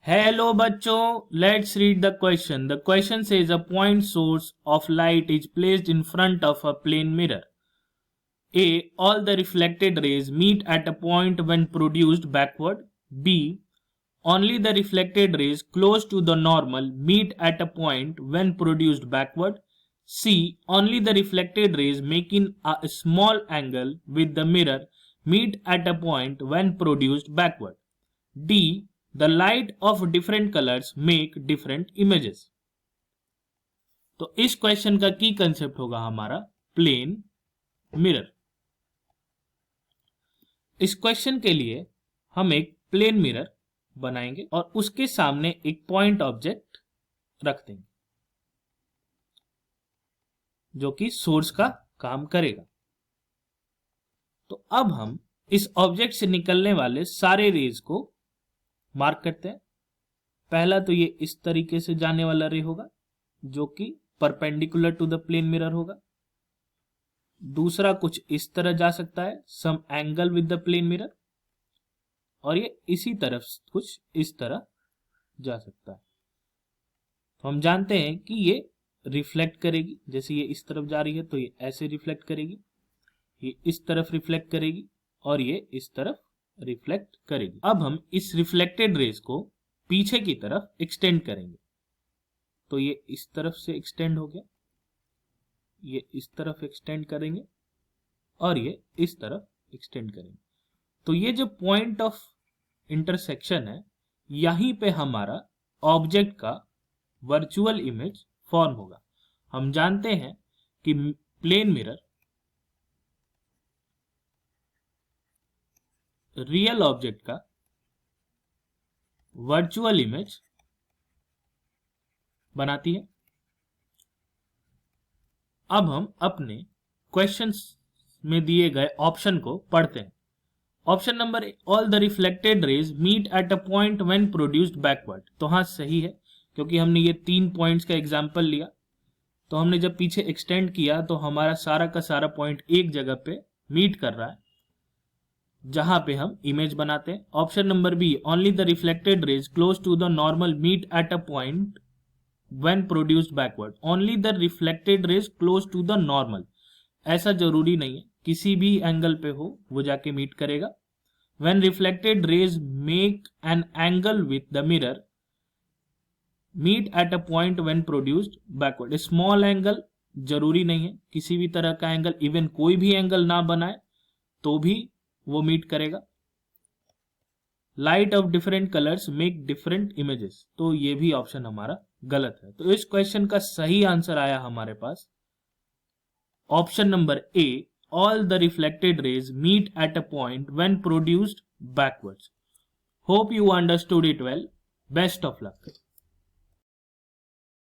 Hello बच्चों, let's read the question. The question says a point source of light is placed in front of a plane mirror. A. All the reflected rays meet at a point when produced backward. B. Only the reflected rays close to the normal meet at a point when produced backward. C. Only the reflected rays making a small angle with the mirror meet at a point when produced backward. D. The light of different colors make different images. तो इस question का की concept होगा हमारा plane mirror. इस question के लिए हम एक प्लेन मिरर बनाएंगे और उसके सामने एक पॉइंट ऑब्जेक्ट रख देंगे जो कि सोर्स का काम करेगा। तो अब हम इस ऑब्जेक्ट से निकलने वाले सारे रेज को मार्क करते हैं। पहला तो ये इस तरीके से जाने वाला रे होगा जो कि perpendicular to the plane mirror होगा। दूसरा कुछ इस तरह जा सकता है, some angle with the plane mirror, और ये इसी तरफ कुछ इस तरह जा सकता है। तो हम जानते हैं कि ये रिफ्लेक्ट करेगी, जैसे ये इस तरफ जा रही है तो ये ऐसे रिफ्लेक्ट करेगी, ये इस तरफ रिफ्लेक्ट करेगी और ये इस तरफ रिफ्लेक्ट करेगी। अब हम इस रिफ्लेक्टेड रेज को पीछे की तरफ एक्सटेंड करेंगे। तो ये इस तरफ से एक्सटेंड हो गया, ये इस तरफ एक्सटेंड करेंगे और ये इस तरफ एक्सटेंड करेंगे। तो ये जो पॉइंट ऑफ इंटरसेक्शन है, यहीं पे हमारा ऑब्जेक्ट का वर्चुअल इमेज फॉर्म होगा। हम जानते हैं कि प्लेन मिरर रियल ऑब्जेक्ट का वर्चुअल इमेज बनाती है। अब हम अपने क्वेश्चंस में दिए गए ऑप्शन को पढ़ते हैं। Option number A, all the reflected rays meet at a point when produced backward. तो हाँ, सही है, क्योंकि हमने ये 3 पॉइंट्स का एग्जांपल लिया। तो हमने जब पीछे एक्सटेंड किया तो हमारा सारा का सारा पॉइंट एक जगह पे मीट कर रहा है जहां पे हम इमेज बनाते हैं। Option number B, only the reflected rays close to the normal meet at a point when produced backward. Only the reflected rays close to the normal, ऐसा जरूरी नहीं है, किसी भी एंगल पे हो वो जाके मीट करेगा। When reflected rays make an angle with the mirror meet at a point when produced backward. Small angle जरूरी नहीं है, किसी भी तरह का एंगल, इवन कोई भी एंगल ना बनाए तो भी वो मीट करेगा। Light of different colours make different images, तो ये भी ऑप्शन हमारा गलत है। तो इस क्वेश्चन का सही आंसर आया हमारे पास option number A, all the reflected rays meet at a point when produced backwards. Hope you understood it well. Best of luck.